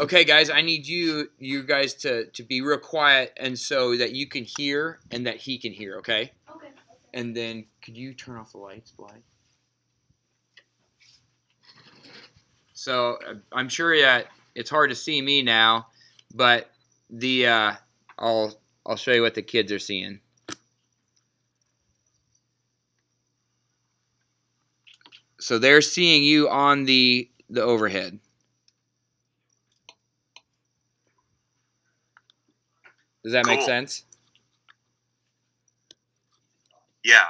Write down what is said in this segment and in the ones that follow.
Okay, guys, I need you guys to be real quiet and so that you can hear and that he can hear, okay? Okay. And then could you turn off the lights, Blythe? So I'm sure that it's hard to see me now, but the I'll show you what the kids are seeing. So they're seeing you on the overhead. Does that make sense? Yeah.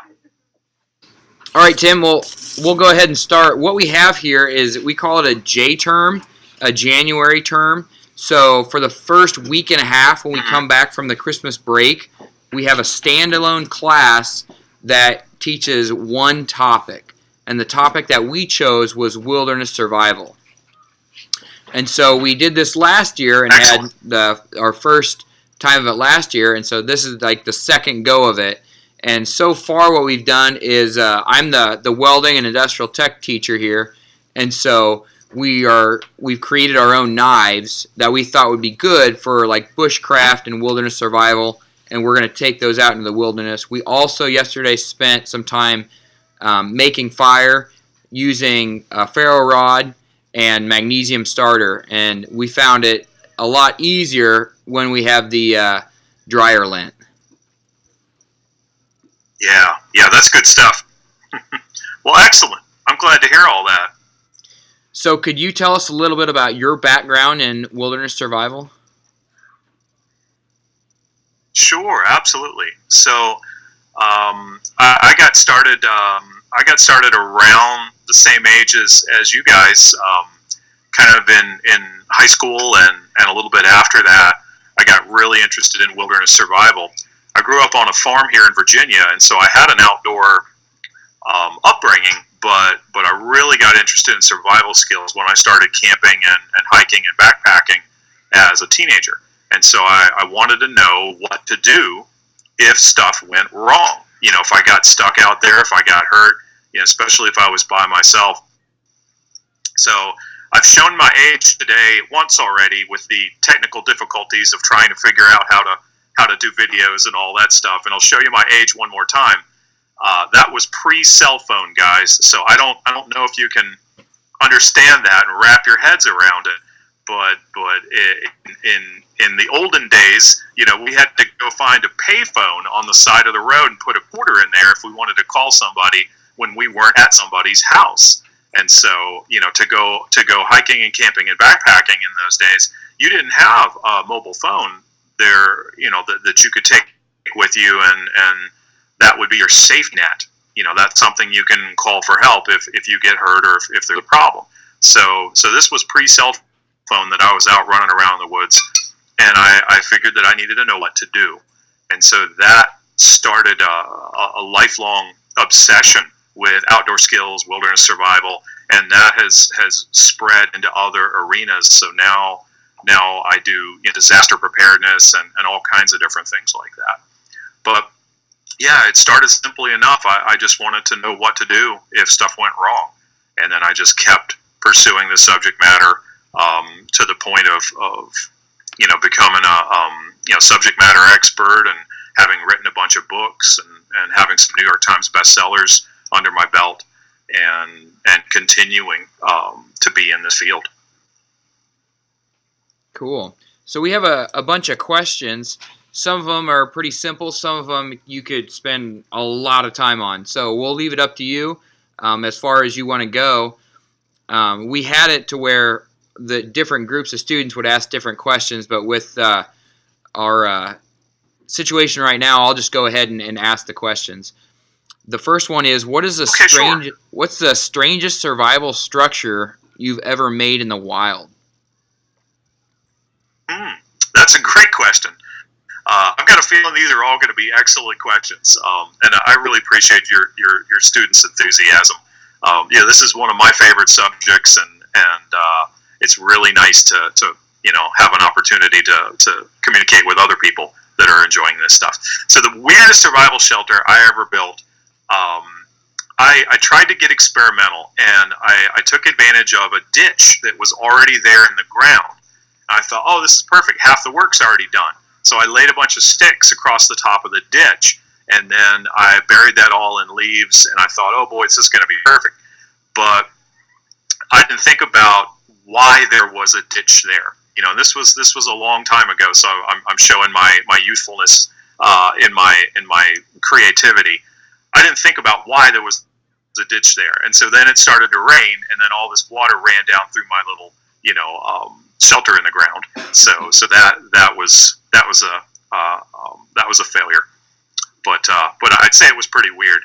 All right, Tim. Well, we'll go ahead and start. What we have here is we call it a JTerm, a January term. So for the first week and a half when we come back from the Christmas break, we have a standalone class that teaches one topic. And the topic that we chose was wilderness survival. And so we did this last year and Excellent. had our first time of it last year. And so this is like the second go of it. And so far what we've done is I'm the welding and industrial tech teacher here. And so we've created our own knives that we thought would be good for like bushcraft and wilderness survival. And we're going to take those out into the wilderness. We also yesterday spent some time making fire using a ferro rod and magnesium starter. And we found it a lot easier when we have the dryer lint. Yeah, that's good stuff. Well, excellent. I'm glad to hear all that. So could you tell us a little bit about your background in wilderness survival? Sure, absolutely. So I got started. I got started around the same age as you guys, kind of in high school and a little bit after that. I got really interested in wilderness survival. I grew up on a farm here in Virginia, and so I had an outdoor upbringing, but I really got interested in survival skills when I started camping and hiking and backpacking as a teenager. And so I wanted to know what to do if stuff went wrong. You know, if I got stuck out there, if I got hurt, you know, especially if I was by myself. So I've shown my age today once already with the technical difficulties of trying to figure out how to do videos and all that stuff. And I'll show you my age one more time. That was pre-cell phone, guys. So I don't know if you can understand that and wrap your heads around it. But in the olden days, you know, we had to go find a payphone on the side of the road and put a quarter in there if we wanted to call somebody when we weren't at somebody's house. And so, you know, to go hiking and camping and backpacking in those days, you didn't have a mobile phone there, you know, that you could take with you, and that would be your safe net. You know, that's something you can call for help if you get hurt or if there's a problem. So this was pre-cell phone that I was out running around the woods, and I figured that I needed to know what to do. And so that started a lifelong obsession with outdoor skills, wilderness survival, and that has spread into other arenas. So now I do, you know, disaster preparedness and all kinds of different things like that. But yeah, it started simply enough. I just wanted to know what to do if stuff went wrong, and then I just kept pursuing the subject matter to the point of you know, becoming a subject matter expert and having written a bunch of books and having some New York Times bestsellers under my belt, and continuing to be in this field. Cool. So we have a bunch of questions. Some of them are pretty simple. Some of them you could spend a lot of time on. So we'll leave it up to you as far as you want to go. We had it to where the different groups of students would ask different questions, but with our situation right now, I'll just go ahead and ask the questions. The first one is, what's the strangest survival structure you've ever made in the wild? That's a great question. I've got a feeling these are all going to be excellent questions, and I really appreciate your students' enthusiasm. Yeah, this is one of my favorite subjects, and it's really nice to you know, have an opportunity to communicate with other people that are enjoying this stuff. So the weirdest survival shelter I ever built, I tried to get experimental, and I took advantage of a ditch that was already there in the ground. And I thought, oh, this is perfect. Half the work's already done. So I laid a bunch of sticks across the top of the ditch, and then I buried that all in leaves, and I thought, oh boy, this is going to be perfect. But I didn't think about why there was a ditch there. This was a long time ago, so I'm showing my youthfulness in my creativity. I didn't think about why there was a ditch there, and so then it started to rain, and then all this water ran down through my little shelter in the ground. So that was a failure, but I'd say it was pretty weird.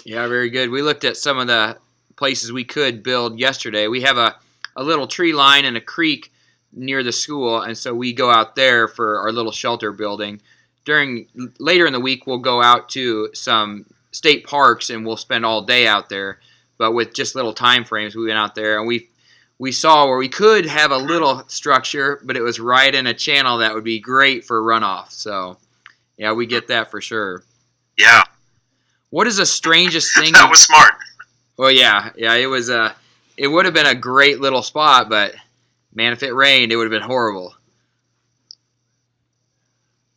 Yeah, very good. We looked at some of the places we could build yesterday. We have a little tree line and a creek near the school, and so we go out there for our little shelter building. Later in the week, we'll go out to some state parks and we'll spend all day out there. But with just little time frames, we went out there and we saw where we could have a little structure, but it was right in a channel that would be great for runoff. So, yeah, we get that for sure. Yeah. What is the strangest thing? That was smart. Well, yeah, it was it would have been a great little spot, but man, if it rained, it would have been horrible.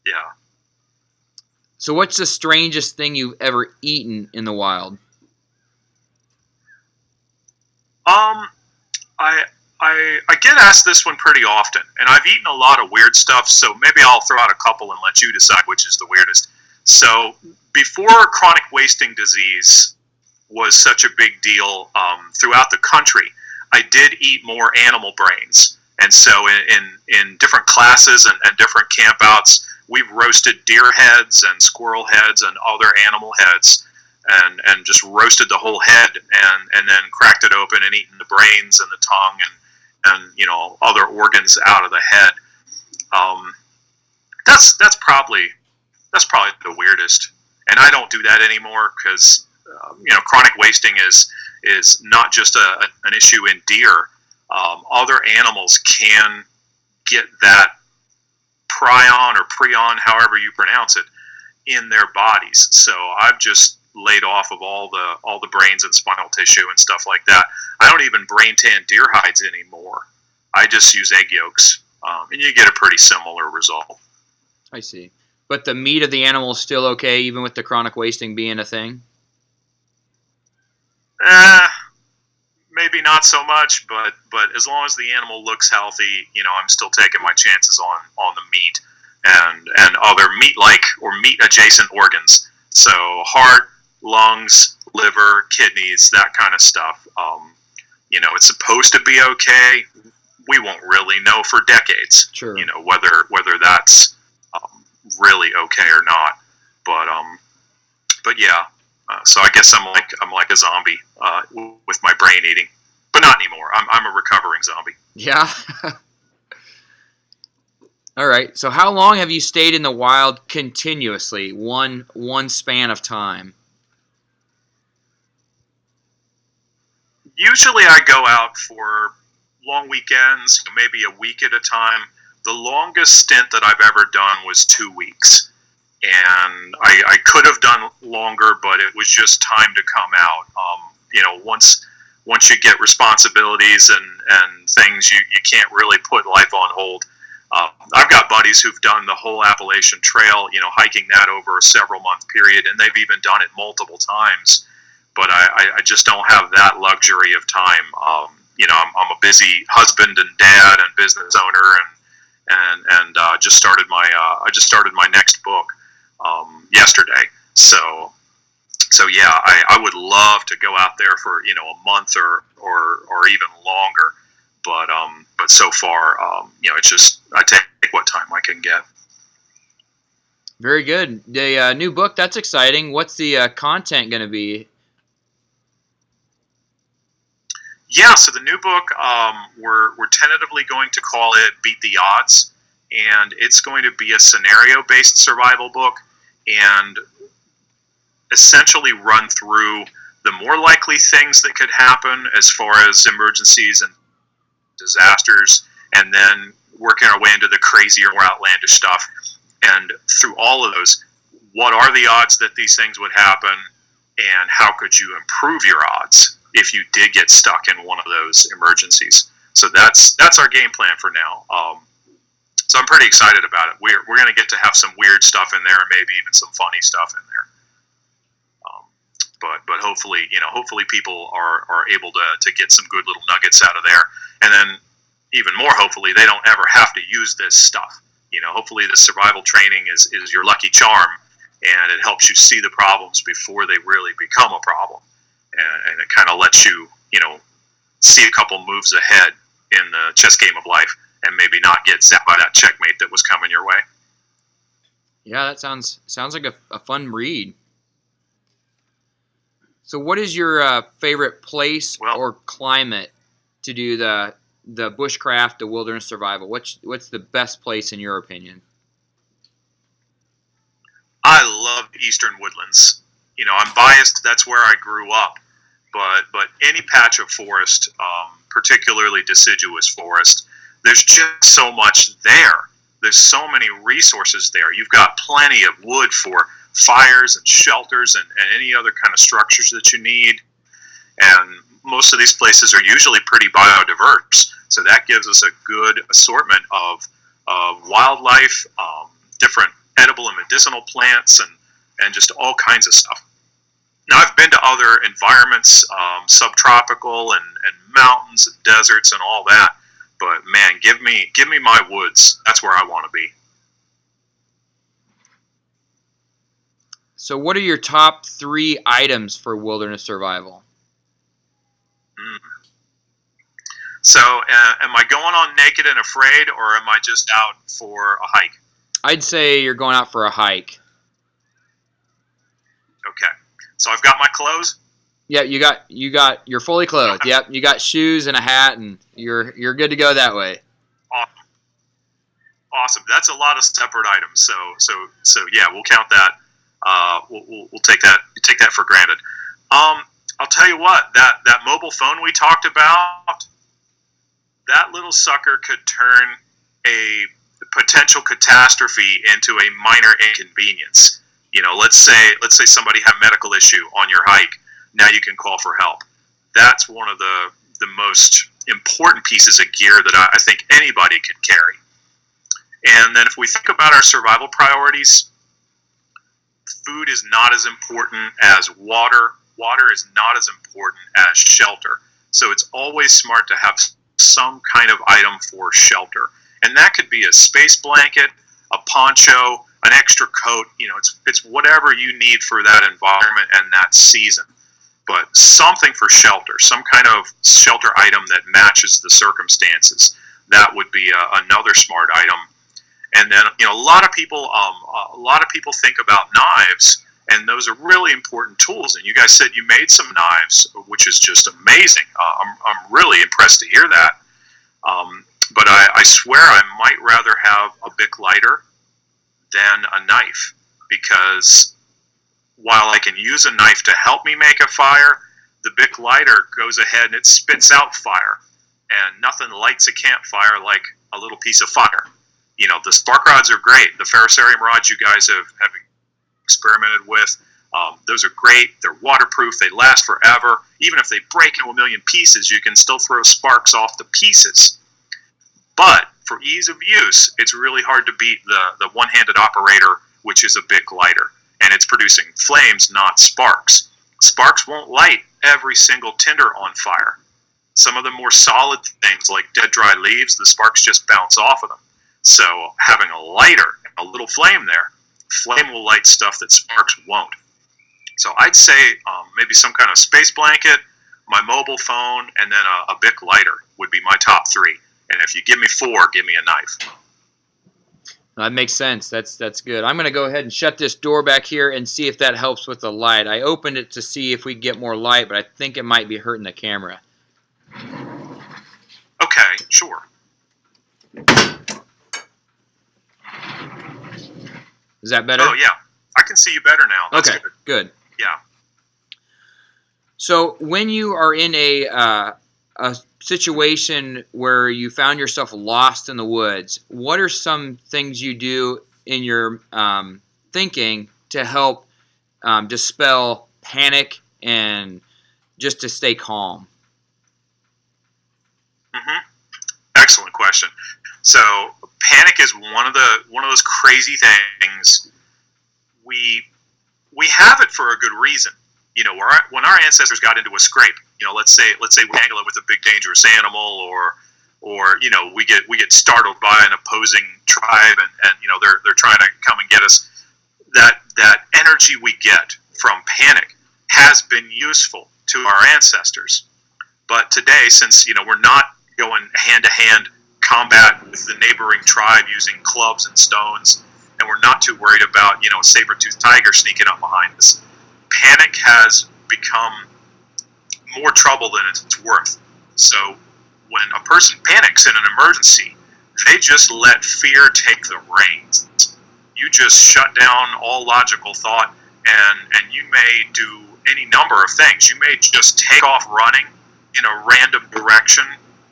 Yeah. So what's the strangest thing you've ever eaten in the wild? I get asked this one pretty often, and I've eaten a lot of weird stuff, so maybe I'll throw out a couple and let you decide which is the weirdest. So before chronic wasting disease was such a big deal throughout the country, I did eat more animal brains. And so in different classes and different campouts, we've roasted deer heads and squirrel heads and other animal heads, and just roasted the whole head and then cracked it open and eaten the brains and the tongue and other organs out of the head. That's probably the weirdest. And I don't do that anymore because chronic wasting is not just an issue in deer. Other animals can get that prion or prion, however you pronounce it, in their bodies. So I've just laid off of all the brains and spinal tissue and stuff like that. I don't even brain tan deer hides anymore. I just use egg yolks, and you get a pretty similar result. I see. But the meat of the animal is still okay, even with the chronic wasting being a thing? Maybe not so much, but as long as the animal looks healthy, I'm still taking my chances on the meat and other meat-like or meat-adjacent organs. So heart, lungs, liver, kidneys, that kind of stuff. It's supposed to be okay. We won't really know for decades. Sure. Whether that's really okay or not. But yeah. So I guess I'm like a zombie with my brain eating, but not anymore. I'm a recovering zombie. Yeah. All right. So how long have you stayed in the wild continuously? One span of time. Usually I go out for long weekends, maybe a week at a time. The longest stint that I've ever done was 2 weeks. And I could have done longer, but it was just time to come out. Once you get responsibilities and things, you can't really put life on hold. I've got buddies who've done the whole Appalachian Trail, hiking that over a several month period, and they've even done it multiple times. But I just don't have that luxury of time. I'm a busy husband and dad and business owner, and just started my next book yesterday. So yeah, I would love to go out there for a month or even longer, but so far it's just I take what time I can get. Very good. The new book, that's exciting. What's the content going to be? Yeah, so the new book, we're tentatively going to call it Beat the Odds, and it's going to be a scenario-based survival book and essentially run through the more likely things that could happen as far as emergencies and disasters, and then working our way into the crazier, more outlandish stuff. And through all of those, what are the odds that these things would happen, and how could you improve your odds if you did get stuck in one of those emergencies? So that's our game plan for now. So I'm pretty excited about it. We're going to get to have some weird stuff in there, and maybe even some funny stuff in there. But hopefully, hopefully people are able to get some good little nuggets out of there. And then even more, hopefully, they don't ever have to use this stuff. Hopefully the survival training is your lucky charm, and it helps you see the problems before they really become a problem. And it kind of lets you, see a couple moves ahead in the chess game of life, and maybe not get zapped by that checkmate that was coming your way. Yeah, that sounds like a fun read. So what is your favorite place or climate to do the bushcraft, the wilderness survival? What's the best place in your opinion? I love the eastern woodlands. I'm biased. That's where I grew up. But any patch of forest, particularly deciduous forest, there's just so much there. There's so many resources there. You've got plenty of wood for fires and shelters and any other kind of structures that you need. And most of these places are usually pretty biodiverse. So that gives us a good assortment of wildlife, different edible and medicinal plants, and just all kinds of stuff. Now, I've been to other environments, subtropical and mountains and deserts and all that. But man, give me my woods. That's where I want to be. So what are your top 3 items for wilderness survival? So am I going on naked and afraid, or am I just out for a hike? I'd say you're going out for a hike. Okay. So I've got my clothes? Yeah, you're fully clothed. Yep, you got shoes and a hat, and you're good to go that way. Awesome. That's a lot of separate items. So yeah, we'll count that. We'll take that for granted. I'll tell you what, that mobile phone we talked about, that little sucker could turn a potential catastrophe into a minor inconvenience. Let's say somebody had a medical issue on your hike. Now you can call for help. That's one of the most important pieces of gear that I think anybody could carry. And then if we think about our survival priorities, food is not as important as water. Water is not as important as shelter. So it's always smart to have some kind of item for shelter. And that could be a space blanket, a poncho, an extra coat. It's whatever you need for that environment and that season. But something for shelter, some kind of shelter item that matches the circumstances. That would be another smart item. And then, a lot of people think about knives, and those are really important tools. And you guys said you made some knives, which is just amazing. I'm really impressed to hear that. But I swear I might rather have a Bic lighter than a knife, because while I can use a knife to help me make a fire, the Bic lighter goes ahead and it spits out fire. And nothing lights a campfire like a little piece of fire. The spark rods are great. The ferrocerium rods you guys have experimented with, those are great. They're waterproof. They last forever. Even if they break into a million pieces, you can still throw sparks off the pieces. But for ease of use, it's really hard to beat the one-handed operator, which is a Bic lighter. And it's producing flames, not sparks. Sparks won't light every single tinder on fire. Some of the more solid things, like dead, dry leaves, the sparks just bounce off of them. So having a lighter, a little flame there, flame will light stuff that sparks won't. So I'd say maybe some kind of space blanket, my mobile phone, and then a Bic lighter would be my top 3. And if you give me 4, give me a knife. That makes sense. That's good. I'm going to go ahead and shut this door back here and see if that helps with the light. I opened it to see if we get more light, but I think it might be hurting the camera. Okay, sure. Is that better? Oh, yeah. I can see you better now. That's okay, good. Yeah. So when you are in a situation where you found yourself lost in the woods, what are some things you do in your thinking to help dispel panic and just to stay calm? question. So panic is one of those crazy things. We have it for a good reason. You know, when our ancestors got into a scrape, you know, let's say we tangle it with a big dangerous animal, or you know, we get startled by an opposing tribe, and you know, they're trying to come and get us. That energy we get from panic has been useful to our ancestors. But today, since, you know, we're not going hand-to-hand combat with the neighboring tribe using clubs and stones, and we're not too worried about, you know, a saber-toothed tiger sneaking up behind us, panic has become more trouble than it's worth. So when a person panics in an emergency, they just let fear take the reins. You just shut down all logical thought, and you may do any number of things. You may just take off running in a random direction,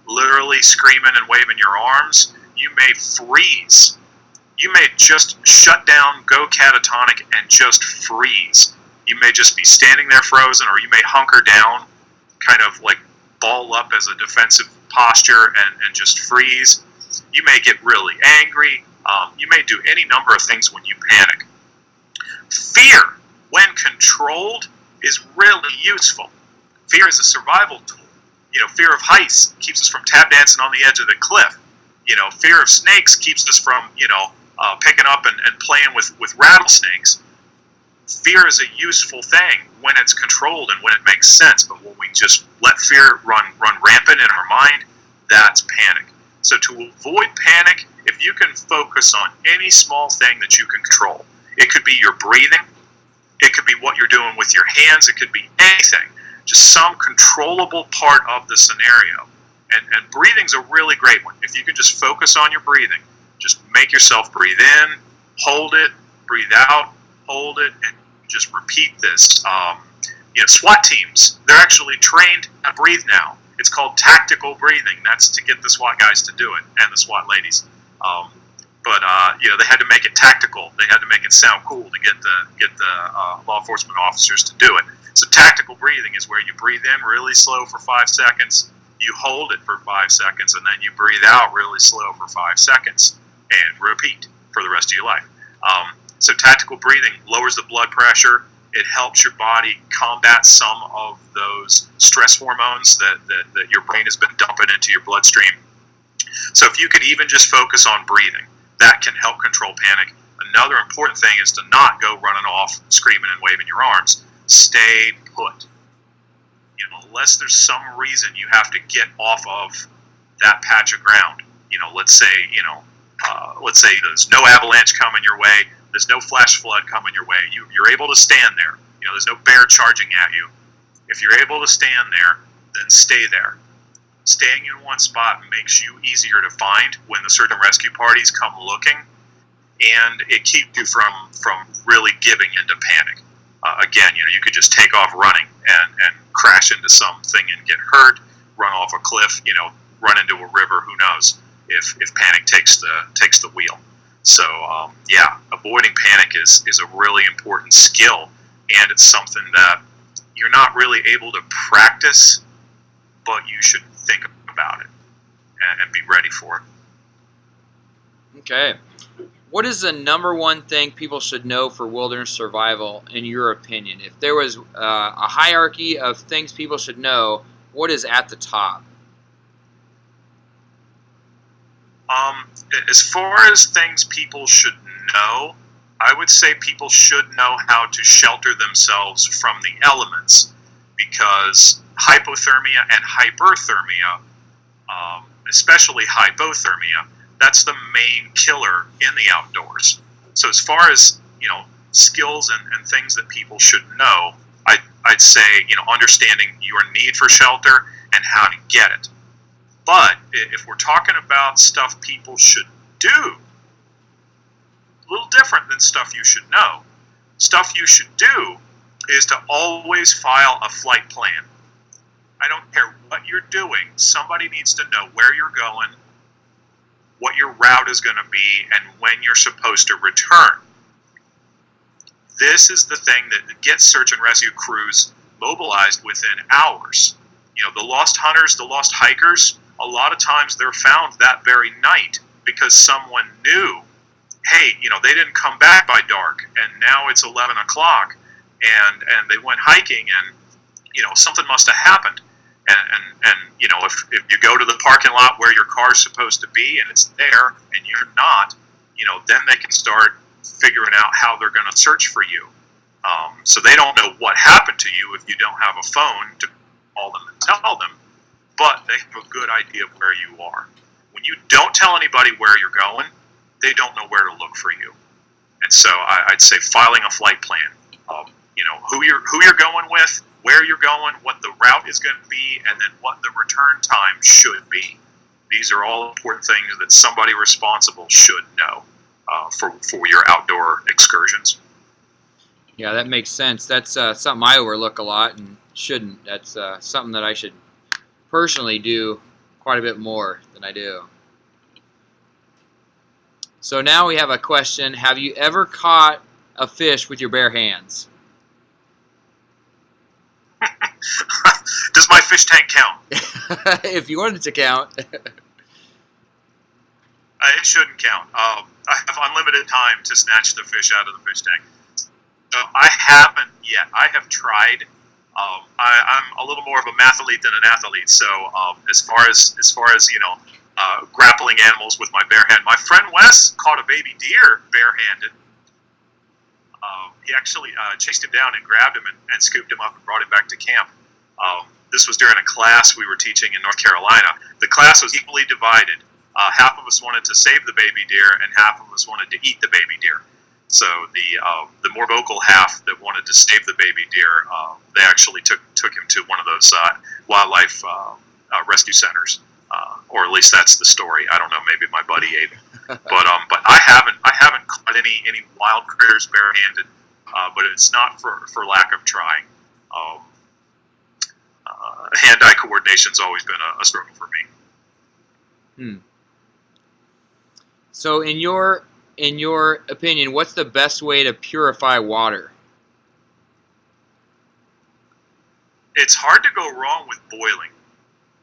literally screaming and waving your arms. You may freeze. You may just shut down, go catatonic, and just freeze. You may just be standing there frozen, or you may hunker down, kind of like ball up as a defensive posture and just freeze. You may get really angry. You may do any number of things when you panic. Fear, when controlled, is really useful. Fear is a survival tool. You know, fear of heights keeps us from tap dancing on the edge of the cliff. You know, fear of snakes keeps us from, you know, picking up and playing with rattlesnakes. Fear is a useful thing when it's controlled and when it makes sense. But when we just let fear run rampant in our mind, that's panic. So to avoid panic, if you can focus on any small thing that you can control, it could be your breathing, it could be what you're doing with your hands, it could be anything, just some controllable part of the scenario. And breathing's a really great one. If you can just focus on your breathing, just make yourself breathe in, hold it, breathe out, hold it, and just repeat this. You know, SWAT teams, they're actually trained to breathe now. It's called tactical breathing. That's to get the SWAT guys to do it, and the SWAT ladies. You know, they had to make it tactical. They had to make it sound cool to get the law enforcement officers to do it. So tactical breathing is where you breathe in really slow for 5 seconds, you hold it for 5 seconds, and then you breathe out really slow for 5 seconds, and repeat for the rest of your life. So tactical breathing lowers the blood pressure. It helps your body combat some of those stress hormones that your brain has been dumping into your bloodstream. So if you could even just focus on breathing, that can help control panic. Another important thing is to not go running off, screaming and waving your arms. Stay put. You know, unless there's some reason you have to get off of that patch of ground. You know, let's say there's no avalanche coming your way, there's no flash flood coming your way. You're able to stand there. You know, there's no bear charging at you. If you're able to stand there, then stay there. Staying in one spot makes you easier to find when the search and rescue parties come looking, and it keeps you from really giving into panic. Again, you know, you could just take off running and crash into something and get hurt, run off a cliff, you know, run into a river. Who knows if panic takes the wheel? So yeah, avoiding panic is a really important skill, and it's something that you're not really able to practice, but you should think about it and be ready for it. Okay. What is the number one thing people should know for wilderness survival, in your opinion? If there was a hierarchy of things people should know, what is at the top? As far as things people should know, I would say people should know how to shelter themselves from the elements, because hypothermia and hyperthermia, especially hypothermia, that's the main killer in the outdoors. So as far as, you know, skills and things that people should know, I'd say, you know, understanding your need for shelter and how to get it. But if we're talking about stuff people should do, a little different than stuff you should know. Stuff you should do is to always file a flight plan. I don't care what you're doing, somebody needs to know where you're going, what your route is going to be, and when you're supposed to return. This is the thing that gets search and rescue crews mobilized within hours. You know, the lost hunters, the lost hikers, a lot of times they're found that very night because someone knew, hey, they didn't come back by dark, and now it's 11 o'clock, and they went hiking, and something must have happened. And if you go to the parking lot where your car's supposed to be and it's there and you're not, then they can start figuring out how they're going to search for you. So they don't know what happened to you if you don't have a phone to call them and tell them, but they have a good idea of where you are. When you don't tell anybody where you're going, they don't know where to look for you. And so I'd say filing a flight plan. Who you're going with, where you're going, what the route is going to be, and then what the return time should be. These are all important things that somebody responsible should know for your outdoor excursions. Yeah, that makes sense. That's something I overlook a lot and shouldn't. That's something that I should personally do quite a bit more than I do. So now we have a question. Have you ever caught a fish with your bare hands? Does my fish tank count? If you wanted to count. It shouldn't count. I have unlimited time to snatch the fish out of the fish tank. So I haven't yet. I have tried. I'm a little more of a mathlete than an athlete. So as far as grappling animals with my bare hand, my friend Wes caught a baby deer barehanded. He actually chased him down and grabbed him and scooped him up and brought him back to camp. This was during a class we were teaching in North Carolina. The class was equally divided. Half of us wanted to save the baby deer, and half of us wanted to eat the baby deer. So the more vocal half that wanted to save the baby deer, they actually took him to one of those wildlife rescue centers, or at least that's the story. I don't know. Maybe my buddy ate it, but I haven't caught any wild critters barehanded. But it's not for lack of trying. Hand-eye coordination's always been a struggle for me. So in your opinion, what's the best way to purify water? It's hard to go wrong with boiling.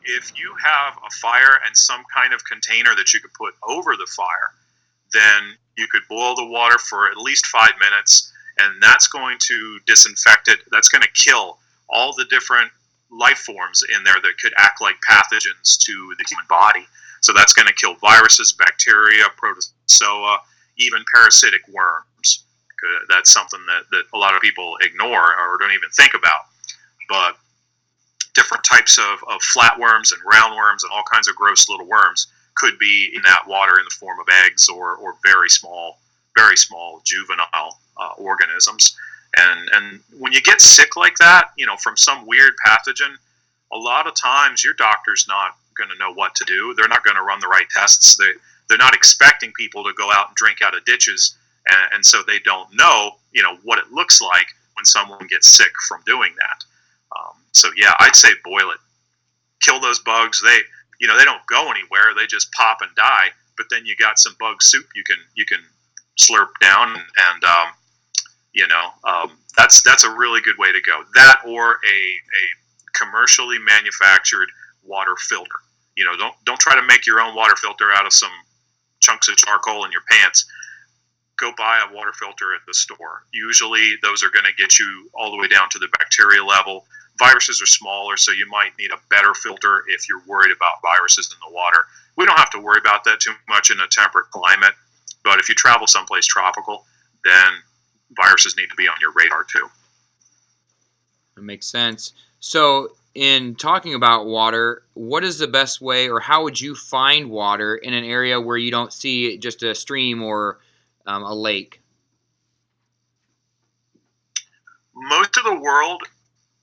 If you have a fire and some kind of container that you could put over the fire, then you could boil the water for at least 5 minutes, and that's going to disinfect it. That's going to kill all the different life forms in there that could act like pathogens to the human body. So that's going to kill viruses, bacteria, protozoa, even parasitic worms. That's something that a lot of people ignore or don't even think about. But different types of flatworms and roundworms and all kinds of gross little worms could be in that water in the form of eggs or very small juvenile organisms. And when you get sick like that, from some weird pathogen, a lot of times your doctor's not going to know what to do. They're not going to run the right tests. They're not expecting people to go out and drink out of ditches, and so they don't know, what it looks like when someone gets sick from doing that. So yeah, I'd say boil it. Kill those bugs. They don't go anywhere. They just pop and die. But then you got some bug soup you can slurp down, and that's a really good way to go. That or a commercially manufactured water filter. Don't try to make your own water filter out of some chunks of charcoal in your pants. Go buy a water filter at the store. Usually those are going to get you all the way down to the bacteria level. Viruses are smaller, so you might need a better filter if you're worried about viruses in the water. We don't have to worry about that too much in a temperate climate, but if you travel someplace tropical, then viruses need to be on your radar too. That makes sense. So in talking about water, what is the best way, or how would you find water in an area where you don't see just a stream or a lake? Most of the world,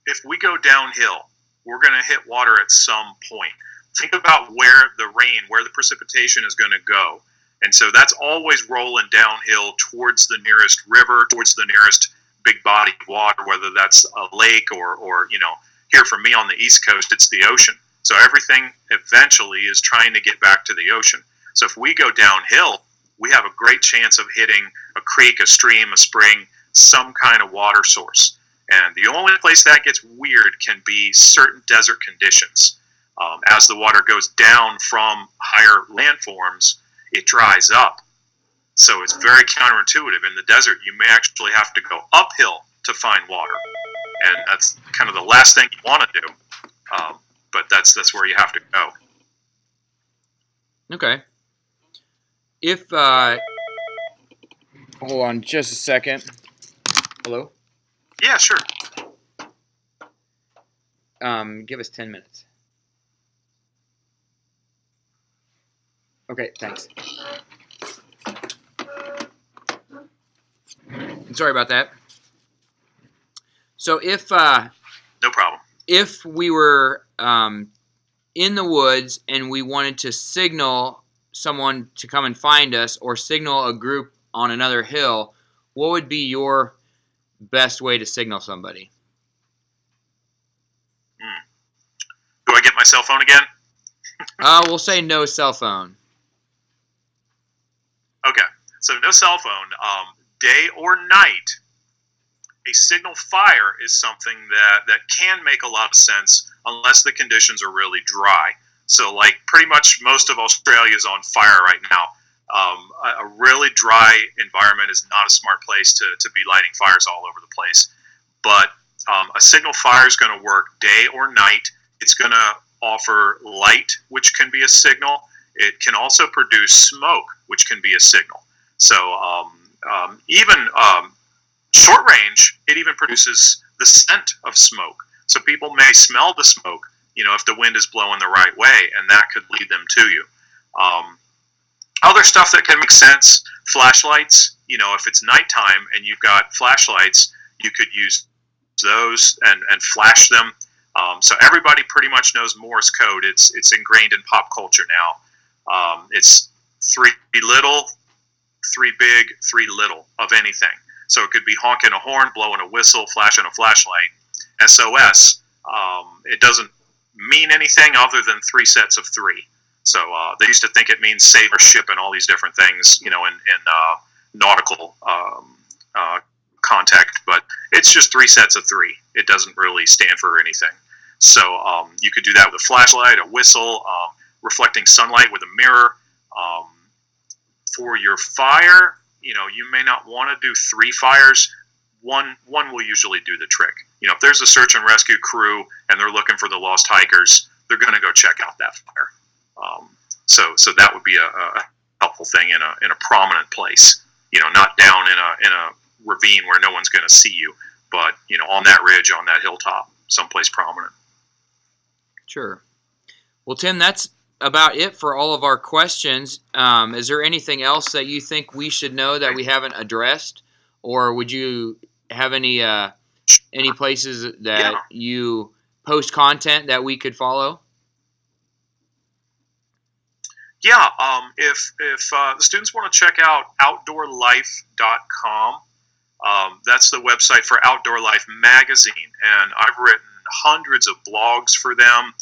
if we go downhill, we're going to hit water at some point. Think about where the precipitation is going to go. And so that's always rolling downhill towards the nearest river, towards the nearest big body of water, whether that's a lake or here for me on the East Coast, it's the ocean. So everything eventually is trying to get back to the ocean. So if we go downhill, we have a great chance of hitting a creek, a stream, a spring, some kind of water source. And the only place that gets weird can be certain desert conditions. As the water goes down from higher landforms, it dries up. So it's very counterintuitive. In the desert, you may actually have to go uphill to find water, and that's kind of the last thing you want to do. But that's where you have to go. Okay. If hold on just a second. Hello? Yeah, sure. Give us 10 minutes. Okay, thanks. Sorry about that. So if No problem. if we were in the woods and we wanted to signal someone to come and find us or signal a group on another hill, what would be your best way to signal somebody? Do I get my cell phone again? We'll say no cell phone. Okay, so no cell phone. Day or night, a signal fire is something that can make a lot of sense unless the conditions are really dry. So, like, pretty much most of Australia is on fire right now. A really dry environment is not a smart place to be lighting fires all over the place. But a signal fire is going to work day or night. It's going to offer light, which can be a signal. It can also produce smoke, which can be a signal. So even short range, it even produces the scent of smoke. So people may smell the smoke, if the wind is blowing the right way, and that could lead them to you. Other stuff that can make sense, flashlights. If it's nighttime and you've got flashlights, you could use those and flash them. So everybody pretty much knows Morse code. It's ingrained in pop culture now. It's 3 little, 3 big, 3 little of anything. So it could be honking a horn, blowing a whistle, flashing a flashlight. SOS. It doesn't mean anything other than 3 sets of 3. So they used to think it means save or ship and all these different things, in nautical context. But it's just 3 sets of 3. It doesn't really stand for anything. So you could do that with a flashlight, a whistle, reflecting sunlight with a mirror. For your fire, you may not want to do 3 fires. One will usually do the trick. If there's a search and rescue crew and they're looking for the lost hikers, they're going to go check out that fire. So that would be a helpful thing in a prominent place. Not down in a ravine where no one's going to see you, but on that ridge, on that hilltop, someplace prominent. Sure. Well, Tim, that's about it for all of our questions. Is there anything else that you think we should know that we haven't addressed, or would you have any places that you post content that we could follow? Yeah, if the students want to check out outdoorlife.com, that's the website for Outdoor Life magazine, and I've written hundreds of blogs for them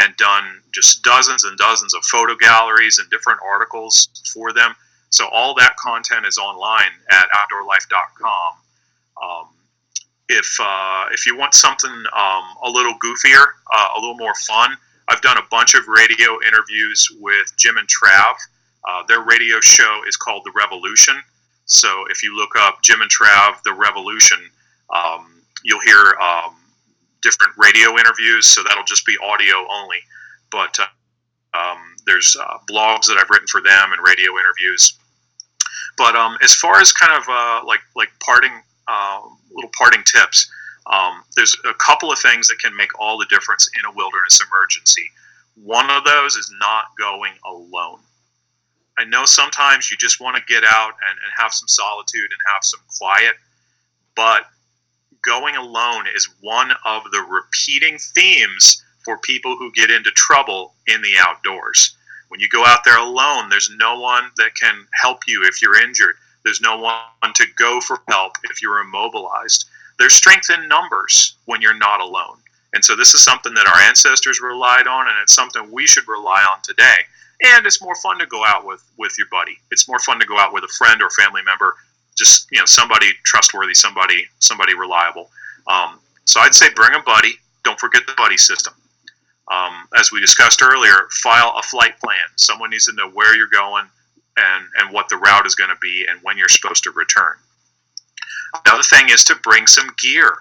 and done just dozens and dozens of photo galleries and different articles for them. So all that content is online at outdoorlife.com. If you want something a little goofier, a little more fun, I've done a bunch of radio interviews with Jim and Trav. Their radio show is called The Revolution. So if you look up Jim and Trav, The Revolution, you'll hear different radio interviews. So that'll just be audio only. But there's blogs that I've written for them and radio interviews. But as far as kind of like parting, little parting tips, there's a couple of things that can make all the difference in a wilderness emergency. One of those is not going alone. I know sometimes you just want to get out and have some solitude and have some quiet, but going alone is one of the repeating themes for people who get into trouble in the outdoors. When you go out there alone, there's no one that can help you if you're injured. There's no one to go for help if you're immobilized. There's strength in numbers when you're not alone. And so this is something that our ancestors relied on, and it's something we should rely on today. And it's more fun to go out with your buddy. It's more fun to go out with a friend or family member, just somebody trustworthy, somebody reliable. So I'd say bring a buddy. Don't forget the buddy system. as we discussed earlier, file a flight plan. Someone needs to know where you're going and what the route is going to be and when you're supposed to return. Another thing is to bring some gear.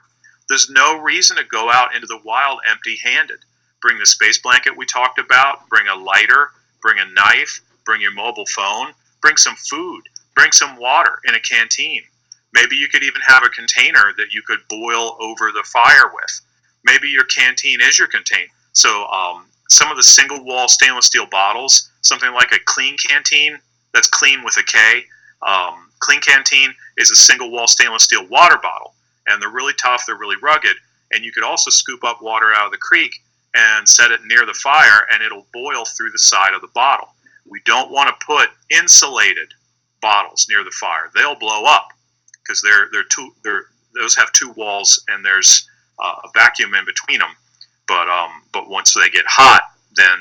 There's no reason to go out into the wild empty-handed. Bring the space blanket we talked about, bring a lighter, bring a knife, bring your mobile phone, bring some food, bring some water in a canteen. Maybe you could even have a container that you could boil over the fire with. Maybe your canteen is your container. So some of the single-wall stainless steel bottles, something like a Clean Canteen, that's clean with a K. Clean Canteen is a single-wall stainless steel water bottle, and they're really tough, they're really rugged, and you could also scoop up water out of the creek and set it near the fire, and it'll boil through the side of the bottle. We don't want to put insulated bottles near the fire. They'll blow up because those have two walls, and there's a vacuum in between them. But once they get hot, then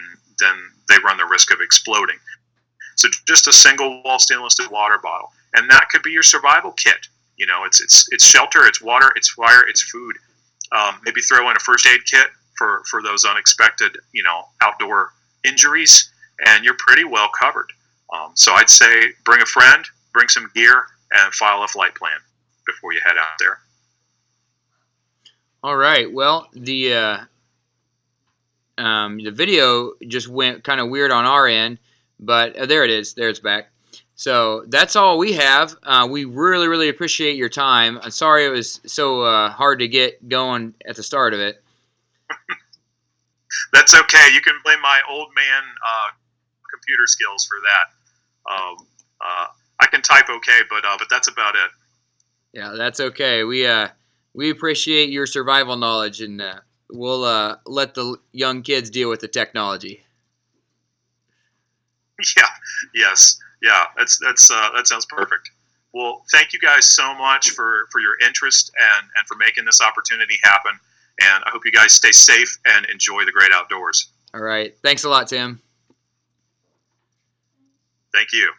they run the risk of exploding. So just a single wall stainless steel water bottle, and that could be your survival kit. You know, it's shelter, it's water, it's fire, it's food. Maybe throw in a first aid kit for those unexpected, outdoor injuries, and you're pretty well covered. So I'd say bring a friend, bring some gear, and file a flight plan before you head out there. All right. Well, the video just went kind of weird on our end, but there it is. There it's back. So that's all we have. We really, really appreciate your time. I'm sorry it was so hard to get going at the start of it. That's okay. You can blame my old man computer skills for that. I can type okay, but that's about it. Yeah, that's okay. We appreciate your survival knowledge, and we'll let the young kids deal with the technology. Yeah. Yes. Yeah. That sounds perfect. Well, thank you guys so much for your interest and for making this opportunity happen. And I hope you guys stay safe and enjoy the great outdoors. All right. Thanks a lot, Tim. Thank you.